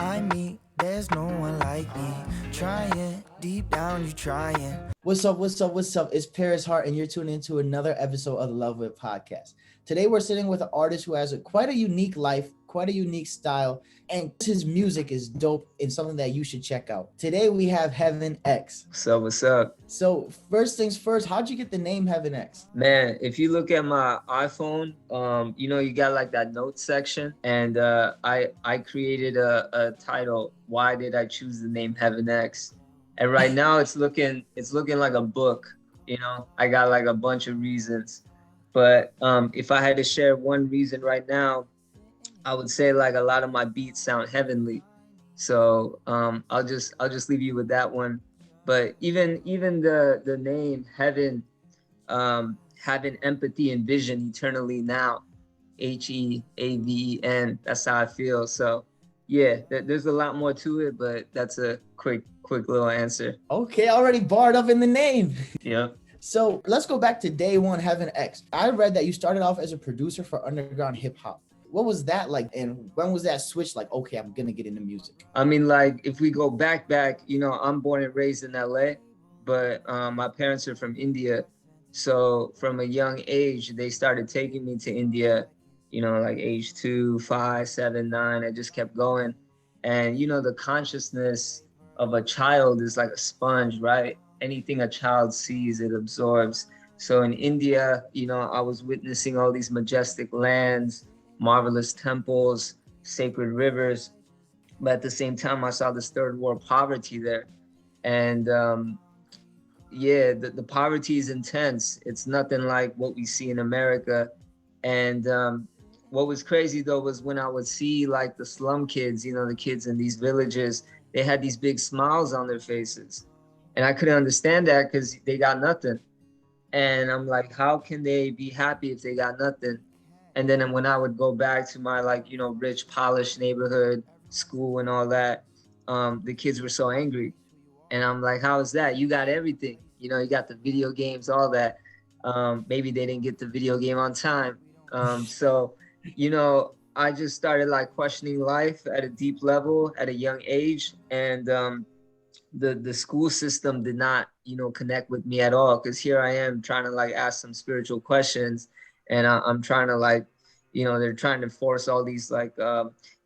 I mean, there's no one like me. Trying, deep down, you trying. What's up? What's up? What's up? It's Paris Hart, and you're tuning into another episode of the Love With podcast. Today, we're sitting with an artist who has quite a unique life, quite a unique style, and his music is dope and something that you should check out. Today, we have Heaven X. So what's up? So, first things first, how'd you get the name Heaven X? Man, if you look at my iPhone, you got like that notes section, and I created a title. Why did I choose the name Heaven X? And right now it's looking like a book. I got like a bunch of reasons, but if I had to share one reason right now, I would say like a lot of my beats sound heavenly. So I'll just leave you with that one. But even the name Heaven, having empathy and vision eternally now, HEAVEN. That's how I feel. So yeah, there's a lot more to it, but that's a quick little answer. Okay, already barred up in the name. Yeah. So let's go back to day one, Heaven X. I read that you started off as a producer for underground hip hop. What was that like? And when was that switch like, okay, I'm going to get into music? I mean, like if we go back, I'm born and raised in LA, but my parents are from India. So from a young age, they started taking me to India, like age 2, 5, 7, 9. I just kept going. And, the consciousness of a child is like a sponge, right? Anything a child sees, it absorbs. So in India, I was witnessing all these majestic lands, marvelous temples, sacred rivers. But at the same time, I saw this third world poverty there. And the poverty is intense. It's nothing like what we see in America. And what was crazy though was when I would see like the slum kids, the kids in these villages, they had these big smiles on their faces. And I couldn't understand that because they got nothing. And I'm like, how can they be happy if they got nothing? And then when I would go back to my rich, polished neighborhood, school and all that, the kids were so angry. And I'm like, how is that? You got everything. You got the video games, all that. Maybe they didn't get the video game on time. So, I just started like questioning life at a deep level at a young age. And the school system did not, connect with me at all. Because here I am trying to like ask some spiritual questions. And I'm trying to like, they're trying to force all these like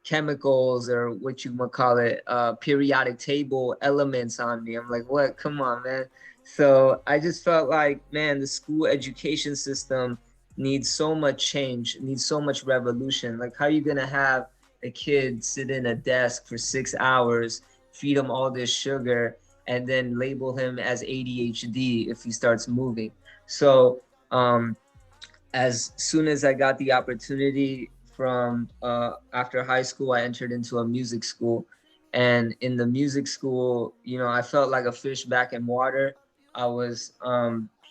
chemicals or what you might call it, periodic table elements on me. I'm like, what? Come on, man. So I just felt like, man, the school education system needs so much change, needs so much revolution. Like, how are you going to have a kid sit in a desk for 6 hours, feed him all this sugar, and then label him as ADHD if he starts moving? So as soon as I got the opportunity from after high school, I entered into a music school. And in the music school, I felt like a fish back in water. I was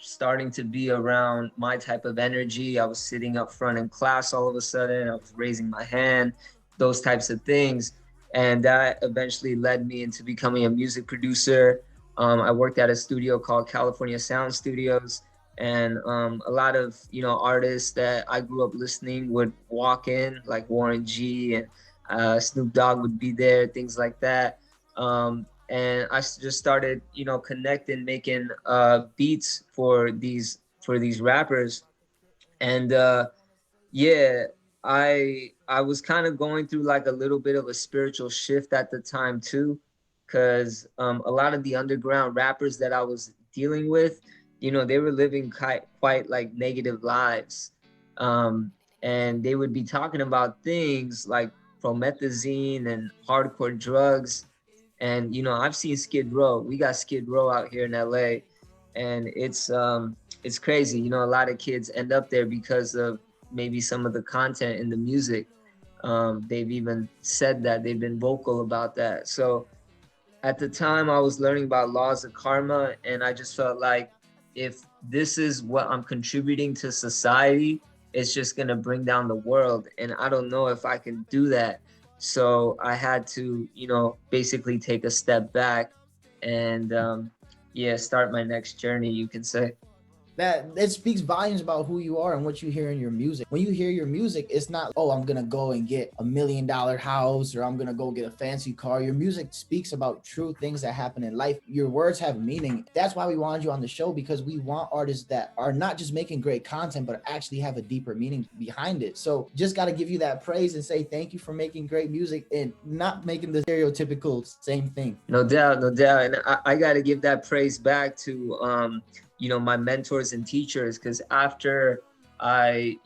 starting to be around my type of energy. I was sitting up front in class all of a sudden. I was raising my hand, those types of things. And that eventually led me into becoming a music producer. I worked at a studio called California Sound Studios. And a lot of artists that I grew up listening would walk in, like Warren G and Snoop Dogg would be there, things like that. And I just started connecting, making beats for these rappers. And I was kind of going through like a little bit of a spiritual shift at the time too, because a lot of the underground rappers that I was dealing with, they were living quite like negative lives. And they would be talking about things like promethazine and hardcore drugs. And, I've seen Skid Row. We got Skid Row out here in LA. And it's crazy. A lot of kids end up there because of maybe some of the content in the music. They've even said that, they've been vocal about that. So at the time I was learning about laws of karma, and I just felt like, if this is what I'm contributing to society, it's just going to bring down the world. And I don't know if I can do that. So I had to, basically take a step back and, start my next journey, you can say. That it speaks volumes about who you are and what you hear in your music. When you hear your music, it's not, oh, I'm gonna go and get $1 million house or I'm gonna go get a fancy car. Your music speaks about true things that happen in life. Your words have meaning. That's why we wanted you on the show, because we want artists that are not just making great content but actually have a deeper meaning behind it. So just got to give you that praise and say thank you for making great music and not making the stereotypical same thing. No doubt, no doubt. And I got to give that praise back to, my mentors and teachers, because after I,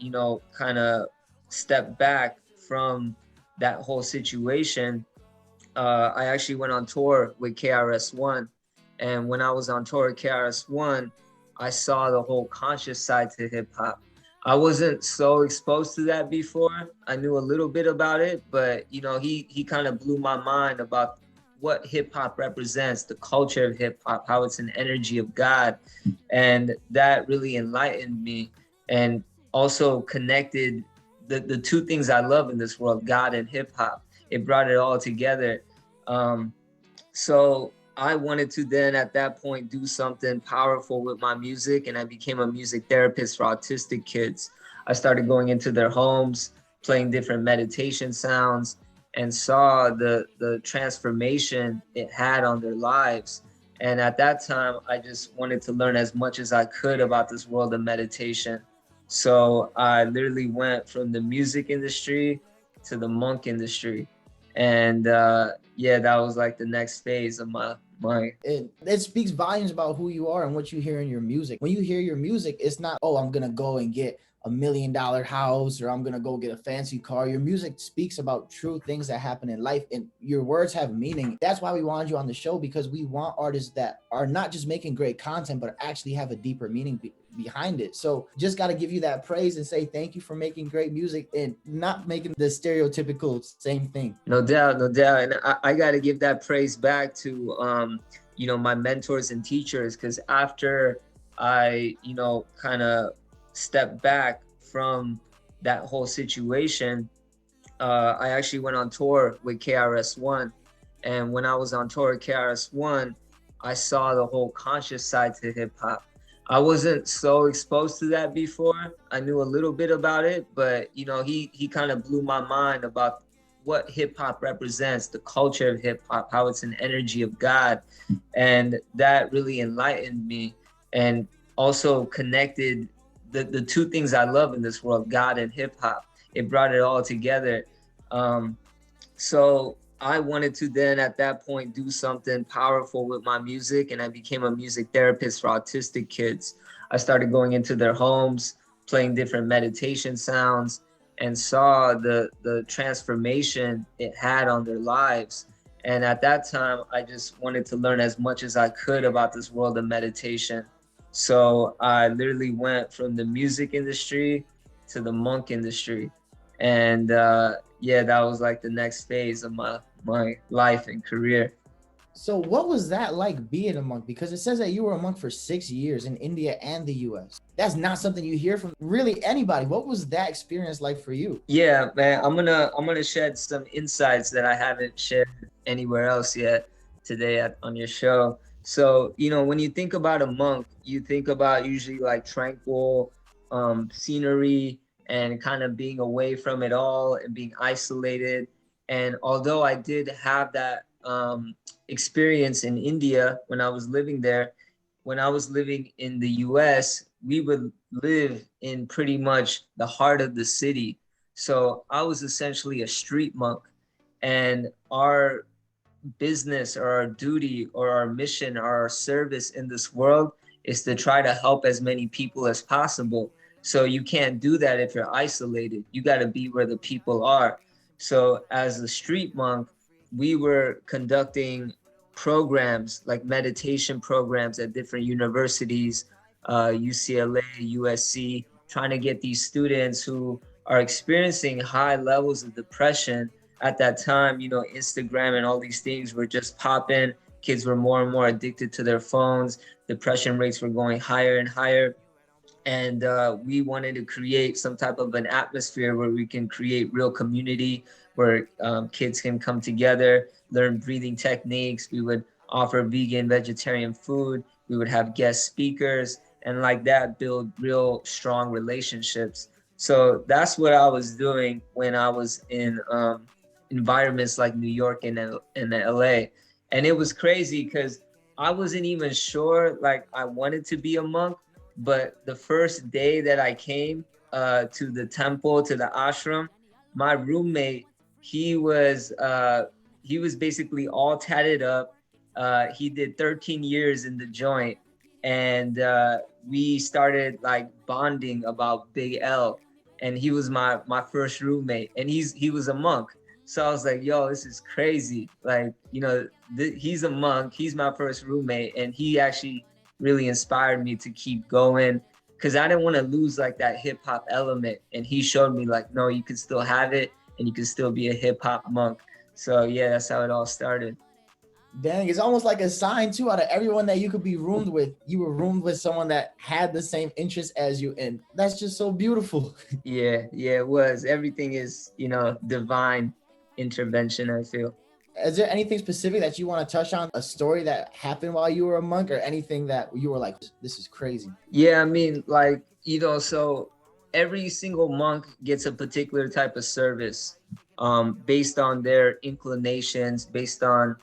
kind of stepped back from that whole situation, I actually went on tour with KRS-One. And when I was on tour with KRS-One, I saw the whole conscious side to hip hop. I wasn't so exposed to that before. I knew a little bit about it, but he kind of blew my mind about what hip hop represents, the culture of hip hop, how it's an energy of God. And that really enlightened me and also connected the two things I love in this world, God and hip hop. It brought it all together. So I wanted to then at that point do something powerful with my music, and I became a music therapist for autistic kids. I started going into their homes, playing different meditation sounds, and saw the transformation it had on their lives. And at that time, I just wanted to learn as much as I could about this world of meditation. So I literally went from the music industry to the monk industry. And yeah, that was like the next phase of my it speaks volumes about who you are and what you hear in your music. When you hear your music, it's not, oh, I'm gonna go and get $1 million house or I'm gonna go get a fancy car. Your music speaks about true things that happen in life and your words have meaning. That's why we wanted you on the show, because we want artists that are not just making great content but actually have a deeper meaning behind it. So just got to give you that praise and say thank you for making great music and not making the stereotypical same thing. No doubt, no doubt. And I got to give that praise back to, my mentors and teachers, because after I, kind of stepped back from that whole situation, I actually went on tour with KRS-One. And when I was on tour with KRS-One, I saw the whole conscious side to hip hop. I wasn't so exposed to that before. I knew a little bit about it, but he kind of blew my mind about what hip hop represents, the culture of hip hop, how it's an energy of God. And that really enlightened me and also connected the two things I love in this world, God and hip hop. It brought it all together. So I wanted to then at that point do something powerful with my music, and I became a music therapist for autistic kids. I started going into their homes, playing different meditation sounds, and saw the transformation it had on their lives. And at that time, I just wanted to learn as much as I could about this world of meditation. So I literally went from the music industry to the monk industry. And yeah, that was like the next phase of my life and career. So what was that like being a monk? Because it says that you were a monk for 6 years in India and the US. That's not something you hear from really anybody. What was that experience like for you? Yeah, man, I'm gonna shed some insights that I haven't shared anywhere else yet today on your show. So, when you think about a monk, you think about usually like tranquil scenery and kind of being away from it all and being isolated. And although I did have that experience in India when I was living there, when I was living in the US, we would live in pretty much the heart of the city. So I was essentially a street monk. And our business or our duty or our mission or our service in this world is to try to help as many people as possible. So you can't do that if you're isolated. You got to be where the people are. So as a street monk, we were conducting programs like meditation programs at different universities, UCLA, USC, trying to get these students who are experiencing high levels of depression. At that time, Instagram and all these things were just popping. Kids were more and more addicted to their phones. Depression rates were going higher and higher. And we wanted to create some type of an atmosphere where we can create real community, where kids can come together, learn breathing techniques. We would offer vegan, vegetarian food. We would have guest speakers, and like that build real strong relationships. So that's what I was doing when I was in environments like New York and LA. And it was crazy because I wasn't even sure like I wanted to be a monk, but the first day that I came to the temple, to the ashram, my roommate, he was he was basically all tatted up. He did 13 years in the joint, and we started like bonding about Big L. And he was my first roommate, and he was a monk. So I was like, yo, this is crazy. Like, you know, he's a monk. He's my first roommate, and he actually really inspired me to keep going because I didn't want to lose like that hip hop element. And he showed me like, no, you can still have it, and you can still be a hip hop monk. So yeah, that's how it all started. Dang, it's almost like a sign too. Out of everyone that you could be roomed with, you were roomed with someone that had the same interests as you, and that's just so beautiful. Yeah, it was. Everything is, you know, divine intervention, I feel. Is there anything specific that you want to touch on? A story that happened while you were a monk, or anything that you were like, this is crazy? Yeah, I mean, like, you know, so every single monk gets a particular type of service based on their inclinations, based on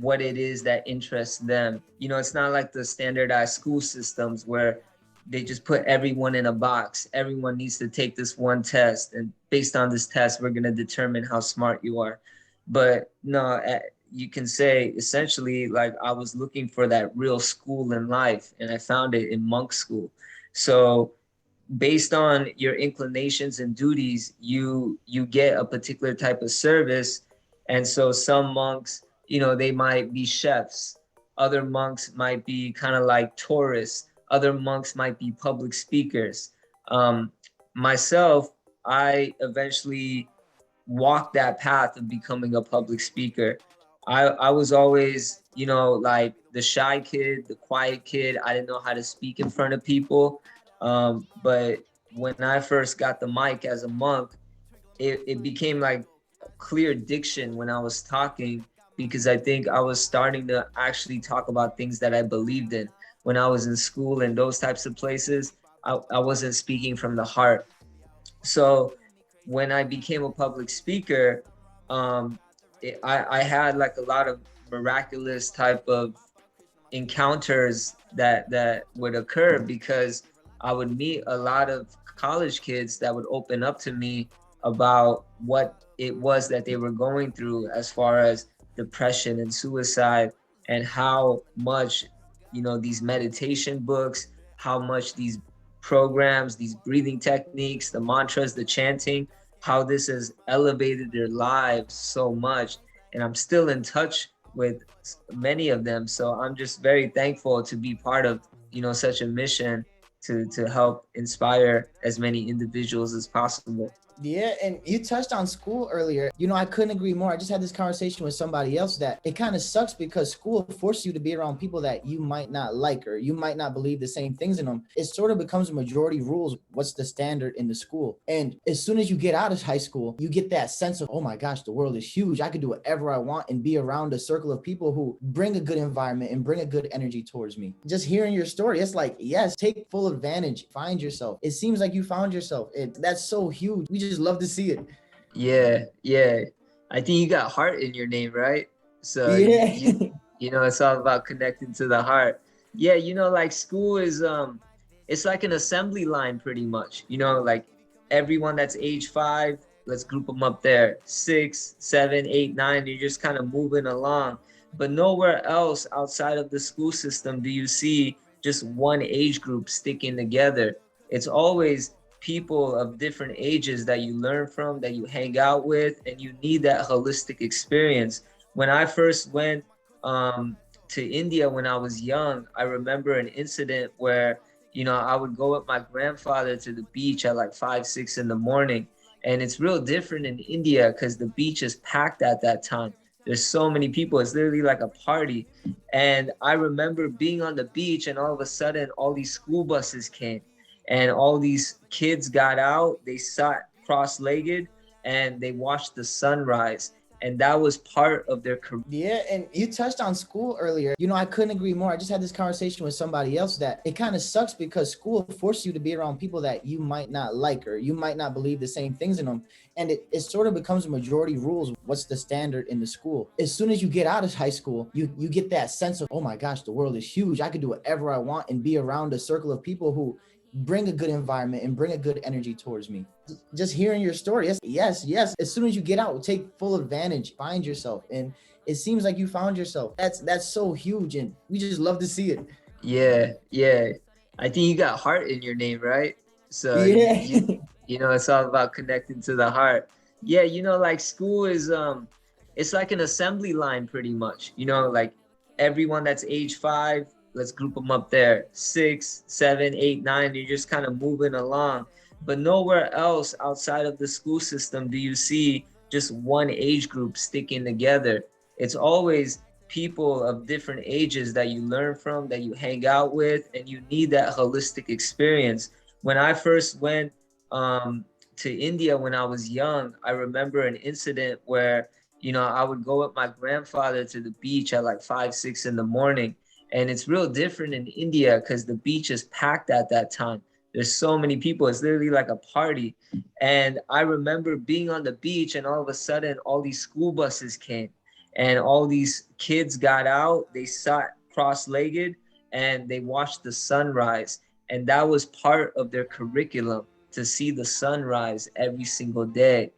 what it is that interests them. You know, it's not like the standardized school systems where they just put everyone in a box. Everyone needs to take this one test, and based on this test, we're going to determine how smart you are. But no, you can say essentially like I was looking for that real school in life, and I found it in monk school. So based on your inclinations and duties, you get a particular type of service. And so some monks, you know, they might be chefs. Other monks might be kind of like tourists. Other monks might be public speakers. Myself, I eventually walk that path of becoming a public speaker. I was always, you know, like the shy kid, the quiet kid. I didn't know how to speak in front of people. But when I first got the mic as a monk, it became like clear diction when I was talking, because I think I was starting to actually talk about things that I believed in. When I was in school and those types of places, I wasn't speaking from the heart. So when I became a public speaker, I had like a lot of miraculous type of encounters that would occur, because I would meet a lot of college kids that would open up to me about what it was that they were going through as far as depression and suicide, and how much, you know, these meditation books, how much these programs, these breathing techniques, the mantras, the chanting, how this has elevated their lives so much. And I'm still in touch with many of them. So I'm just very thankful to be part of, you know, such a mission to help inspire as many individuals as possible. Yeah, and you touched on school earlier. You know, I couldn't agree more. I just had this conversation with somebody else that it kind of sucks because school forces you to be around people that you might not like, or you might not believe the same things in them. It sort of becomes majority rules what's the standard in the school. And as soon as you get out of high school, you get that sense of, oh my gosh, the world is huge. I could do whatever I want and be around a circle of people who bring a good environment and bring a good energy towards me. Just hearing your story, it's like, yes, take full advantage, find yourself. It seems like you found yourself. That's so huge. We just love to see it. Yeah. I think you got heart in your name, right? So Yeah. you know, it's all about connecting to the heart. Yeah, you know, like school is it's like an assembly line pretty much. You know, like everyone that's age 5, let's group them up there. 6, 7, 8, 9, you're just kind of moving along. But nowhere else outside of the school system do you see just one age group sticking together. It's always people of different ages that you learn from, that you hang out with, and you need that holistic experience. When I first went to India when I was young, I remember an incident where, you know, I would go with my grandfather to the beach at like 5, 6 in the morning. And it's real different in India because the beach is packed at that time. There's so many people. It's literally like a party. And I remember being on the beach, and all of a sudden all these school buses came, and all these kids got out. They sat cross-legged and they watched the sunrise. and that was part of their career. Yeah, and you touched on school earlier. I couldn't agree more. I just had this conversation with somebody else that it kind of sucks because school forces you to be around people that you might not like, or you might not believe the same things in them. And it sort of becomes a majority rules. What's the standard in the school? As soon as you get out of high school, you get that sense of, oh my gosh, the world is huge. I could do whatever I want and be around a circle of people who bring a good environment and bring a good energy towards me. Just hearing your story, yes. As soon as you get out, take full advantage, find yourself, and it seems like you found yourself. That's so huge, and we just love to see it. Yeah. I think you got heart in your name, right? So Yeah. it's all about connecting to the heart. Yeah, like school is it's like an assembly line pretty much. Like everyone that's age 5, let's group them up there. 6, 7, 8, 9, you're just kind of moving along. But nowhere else outside of the school system do you see just one age group sticking together. It's always people of different ages that you learn from, that you hang out with, and you need that holistic experience. When I first went to India when I was young, I remember an incident where, I would go with my grandfather to the beach at like 5, 6 in the morning. And it's real different in India because the beach is packed at that time. There's so many people. It's literally like a party. And I remember being on the beach, and all of a sudden all these school buses came and all these kids got out. They sat cross-legged and they watched the sunrise. And that was part of their curriculum, to see the sunrise every single day.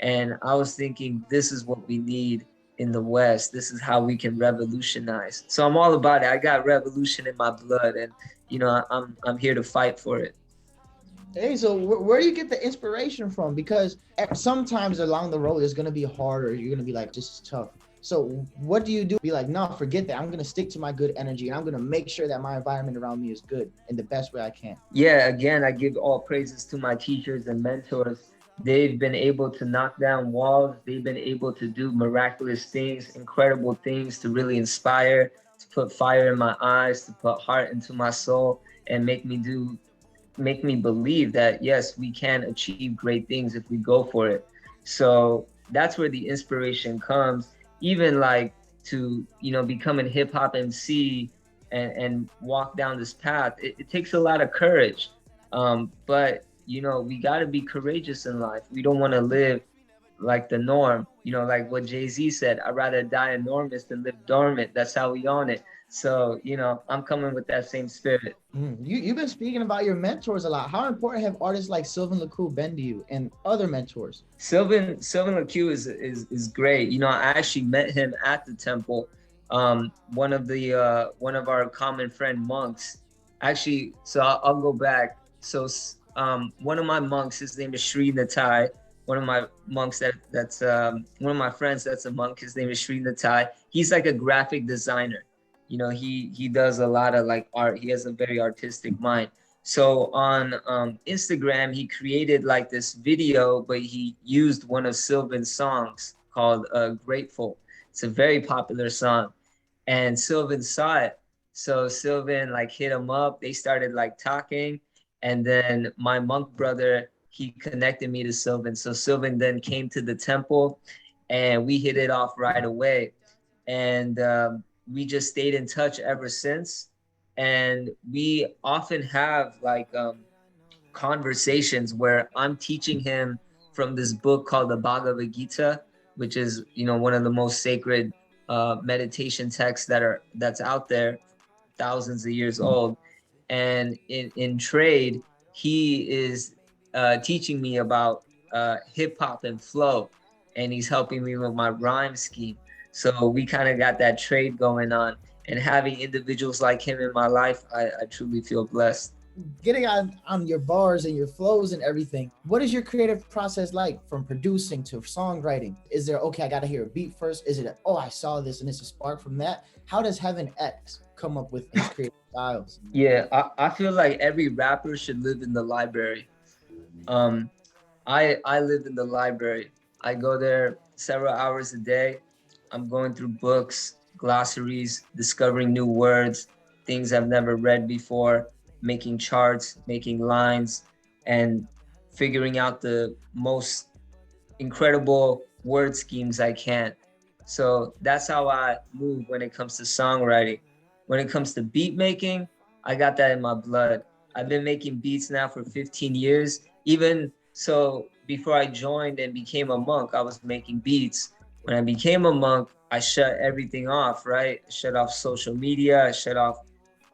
And I was thinking, this is what we need in the West. This is how we can revolutionize. So I'm all about it. I got revolution in my blood, and I'm here to fight for it. Hey, so where do you get the inspiration from? Because sometimes along the road it's gonna be harder. You're gonna be like, this is tough. So what do you do? Be like, no, forget that. I'm gonna stick to my good energy, and I'm gonna make sure that my environment around me is good in the best way I can. Yeah, again, I give all praises to my teachers and mentors. They've been able to knock down walls. They've been able to do miraculous things, incredible things, to really inspire, to put fire in my eyes, to put heart into my soul, and make me believe that yes, we can achieve great things if we go for it. So that's where the inspiration comes. Even like to become a hip hop MC and walk down this path, it takes a lot of courage. But we got to be courageous in life. We don't want to live like the norm. Like what Jay-Z said, I'd rather die enormous than live dormant. That's how we own it. So I'm coming with that same spirit. You've been speaking about your mentors a lot. How important have artists like Sylvan LaCour been to you, and other mentors? Sylvan LaCour is great. I actually met him at the temple. One of our common friend monks. Actually, so I'll go back. So one of my monks, his name is Sri Natai. One of my monks that's one of my friends that's a monk. His name is Sri Natai. He's like a graphic designer. He does a lot of like art. He has a very artistic mind. So on Instagram, he created like this video, but he used one of Sylvan's songs called Grateful. It's a very popular song. And Sylvan saw it. So Sylvan like hit him up. They started like talking. And then my monk brother, he connected me to Sylvan. So Sylvan then came to the temple and we hit it off right away. And we just stayed in touch ever since. And we often have like conversations where I'm teaching him from this book called the Bhagavad Gita, which is, one of the most sacred meditation texts that's out there, thousands of years old. And in trade, he is teaching me about hip hop and flow, and he's helping me with my rhyme scheme. So we kind of got that trade going on, and having individuals like him in my life, I truly feel blessed. Getting on your bars and your flows and everything, what is your creative process like, from producing to songwriting? Is there, okay, I gotta hear a beat first? Is it I saw this and it's a spark from that? How does Heaven X come up with his creative styles? Yeah, I feel like every rapper should live in the library. I live in the library. I go there several hours a day. I'm going through books, glossaries, discovering new words, things I've never read before, making charts, making lines, and figuring out the most incredible word schemes I can't. So that's how I move when it comes to songwriting. When it comes to beat making, I got that in my blood. I've been making beats now for 15 years. Even so, before I joined and became a monk, I was making beats. When I became a monk, I shut everything off, right? I shut off social media, I shut off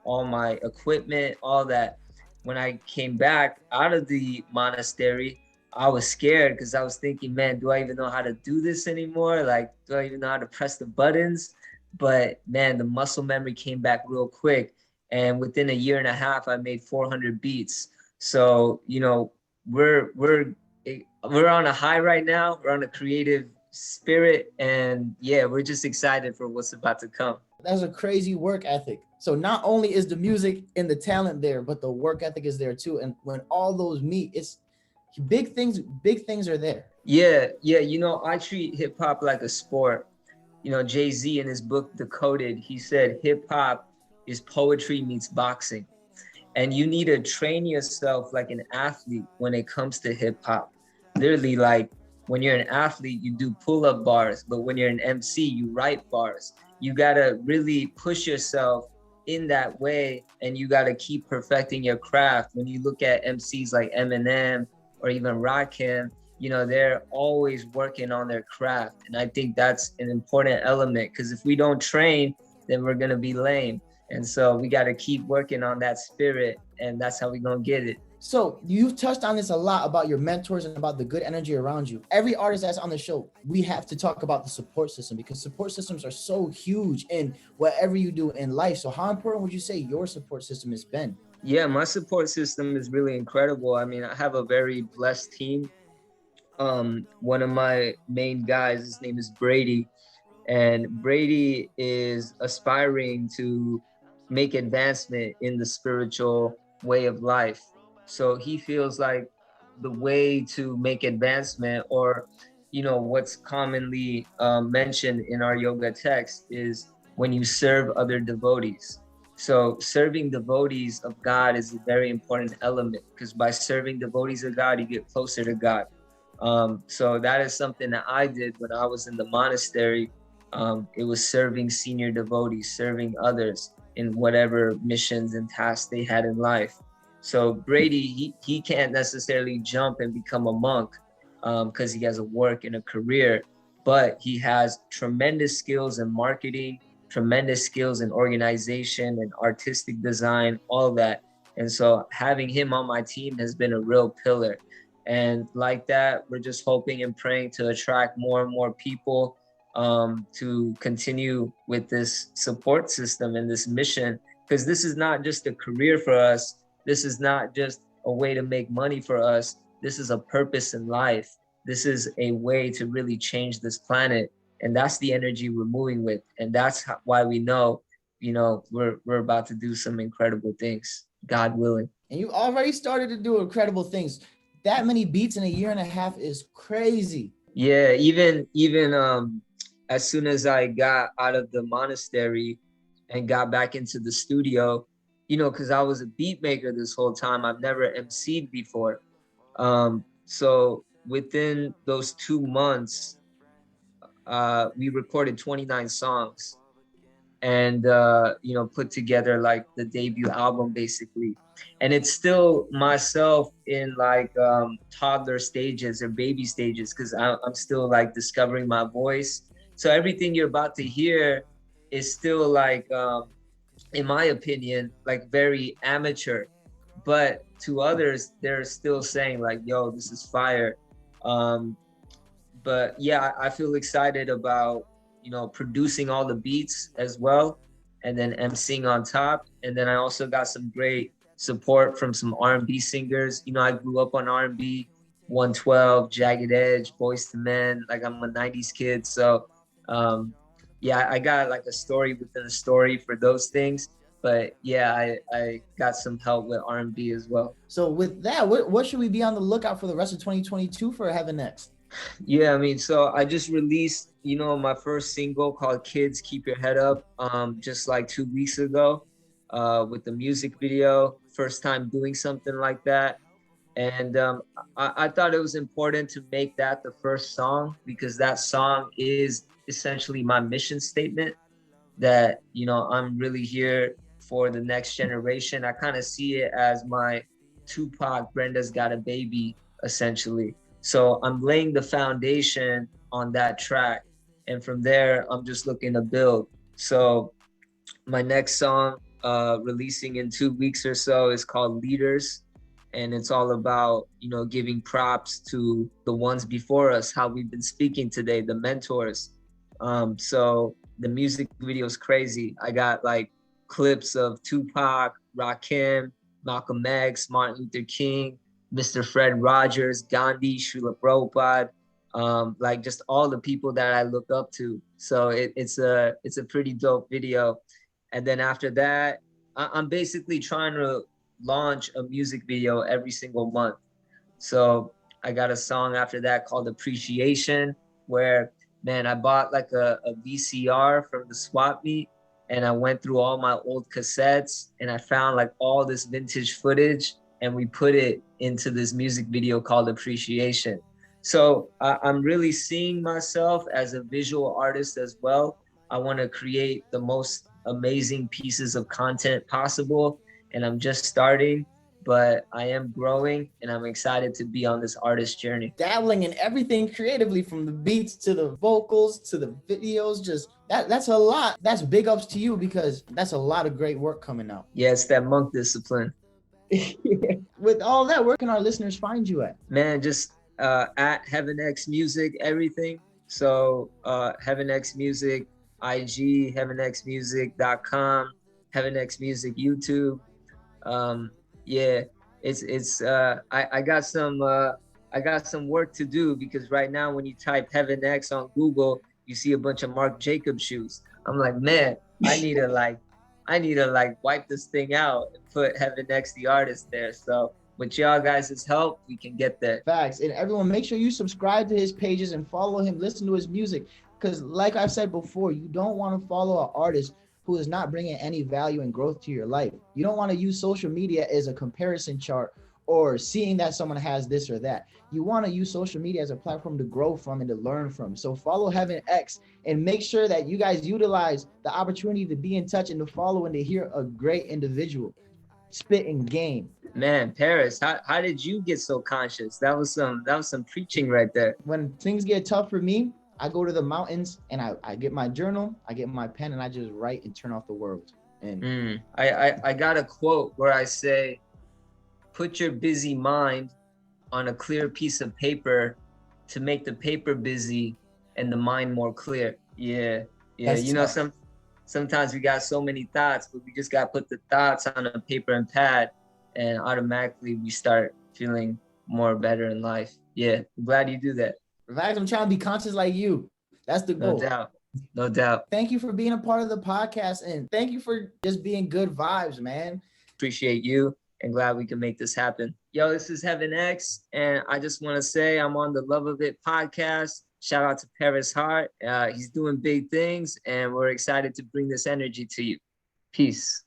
all my equipment, all that. When I came back out of the monastery, I was scared because I was thinking, man, do I even know how to do this anymore? Like, do I even know how to press the buttons? But man, the muscle memory came back real quick. And within a year and a half, I made 400 beats. So, you know, we're on a high right now. We're on a creative spirit. And yeah, we're just excited for what's about to come. That's a crazy work ethic. So not only is the music and the talent there, but the work ethic is there too. And when all those meet, it's big things are there. Yeah, yeah. You know, I treat hip hop like a sport. You know, Jay-Z in his book Decoded, he said hip hop is poetry meets boxing. And you need to train yourself like an athlete when it comes to hip hop. Literally, like when you're an athlete, you do pull-up bars, but when you're an MC, you write bars. You gotta really push yourself in that way, and you gotta keep perfecting your craft. When you look at MCs like Eminem or even Rakim, you know, they're always working on their craft. And I think that's an important element, because if we don't train, then we're gonna be lame. And so we got to keep working on that spirit, and that's how we're going to get it. So you've touched on this a lot about your mentors and about the good energy around you. Every artist that's on the show, we have to talk about the support system, because support systems are so huge in whatever you do in life. So how important would you say your support system has been? Yeah, my support system is really incredible. I mean, I have a very blessed team. One of my main guys, his name is Brady, and Brady is aspiring to make advancement in the spiritual way of life. So he feels like the way to make advancement, or you know, what's commonly mentioned in our yoga text, is when you serve other devotees. So serving devotees of God is a very important element, because by serving devotees of God, you get closer to God. So that is something that I did when I was in the monastery. It was serving senior devotees, serving others in whatever missions and tasks they had in life. So Brady, he can't necessarily jump and become a monk because he has a work and a career, but he has tremendous skills in marketing, tremendous skills in organization and artistic design, all that. And so having him on my team has been a real pillar. And like that, we're just hoping and praying to attract more and more people to continue with this support system and this mission, because this is not just a career for us. This is not just a way to make money for us. This is a purpose in life. This is a way to really change this planet. And that's the energy we're moving with. And that's why we know, you know, we're about to do some incredible things, God willing. And you already started to do incredible things. That many beats in a year and a half is crazy. Yeah, even as soon as I got out of the monastery and got back into the studio, you know, because I was a beat maker this whole time. I've never MC'd before. So within those 2 months, we recorded 29 songs and, you know, put together like the debut album basically. And it's still myself in like toddler stages or baby stages, because I'm still like discovering my voice. So everything you're about to hear is still like, in my opinion, like very amateur. But to others, they're still saying like, yo, this is fire. But yeah, I feel excited about, you know, producing all the beats as well, and then emceeing on top. And then I also got some great support from some R&B singers. You know, I grew up on R&B, 112, Jagged Edge, Boyz II Men. Like I'm a 90s kid. So yeah, I got like a story within a story for those things. But yeah, I got some help with R&B as well. So with that, what should we be on the lookout for the rest of 2022 for Heaven Next? Yeah, I mean, so I just released, you know, my first single called Kids Keep Your Head Up just like 2 weeks ago with the music video. First time doing something like that. And I thought it was important to make that the first song, because that song is essentially my mission statement, that, you know, I'm really here for the next generation. I kind of see it as my Tupac, Brenda's Got a Baby, essentially. So I'm laying the foundation on that track. And from there, I'm just looking to build. So my next song, releasing in 2 weeks or so, is called Leaders. And it's all about, you know, giving props to the ones before us, how we've been speaking today, the mentors. So the music video is crazy. I got like clips of Tupac, Rakim, Malcolm X, Martin Luther King, Mr. Fred Rogers, Gandhi, Srila Prabhupada, like just all the people that I look up to. So it's a pretty dope video. And then after that, I'm basically trying to launch a music video every single month. So I got a song after that called Appreciation, where, man, I bought like a VCR from the swap meet, and I went through all my old cassettes and I found like all this vintage footage, and we put it into this music video called Appreciation. So I'm really seeing myself as a visual artist as well. I want to create the most amazing pieces of content possible, and I'm just starting, but I am growing, and I'm excited to be on this artist journey. Dabbling in everything creatively, from the beats to the vocals to the videos, just that's a lot. That's big ups to you, because that's a lot of great work coming out. Yeah, it's that monk discipline. With all that, where can our listeners find you at? Man, just at Heaven X Music, everything. So Heaven X Music, IG, heavenxmusic.com, Heaven X Music YouTube. Yeah, it's I got some work to do, because right now when you type Heaven X on Google, you see a bunch of Marc Jacobs shoes. I'm like, man, I need to like wipe this thing out and put Heaven X the artist there. So with y'all guys' help, we can get there. Facts. And everyone, make sure you subscribe to his pages and follow him, listen to his music, because like I've said before, you don't want to follow an artist who is not bringing any value and growth to your life. You don't want to use social media as a comparison chart or seeing that someone has this or that. You want to use social media as a platform to grow from and to learn from. So follow Heaven X and make sure that you guys utilize the opportunity to be in touch and to follow and to hear a great individual spit in game. Man, Paris, how did you get so conscious? That was some preaching right there. When things get tough for me, I go to the mountains and I get my journal, I get my pen, and I just write and turn off the world. And I got a quote where I say, put your busy mind on a clear piece of paper to make the paper busy and the mind more clear. Yeah. That's you know, tough. sometimes we got so many thoughts, but we just got to put the thoughts on a paper and pad, and automatically we start feeling more better in life. Yeah, I'm glad you do that. Relax, I'm trying to be conscious like you. That's the goal. No doubt. Thank you for being a part of the podcast, and thank you for just being good vibes, man. Appreciate you, and glad we can make this happen. Yo, this is Heaven X, and I just want to say I'm on the Love of It podcast. Shout out to Paris Hart. He's doing big things, and we're excited to bring this energy to you. Peace.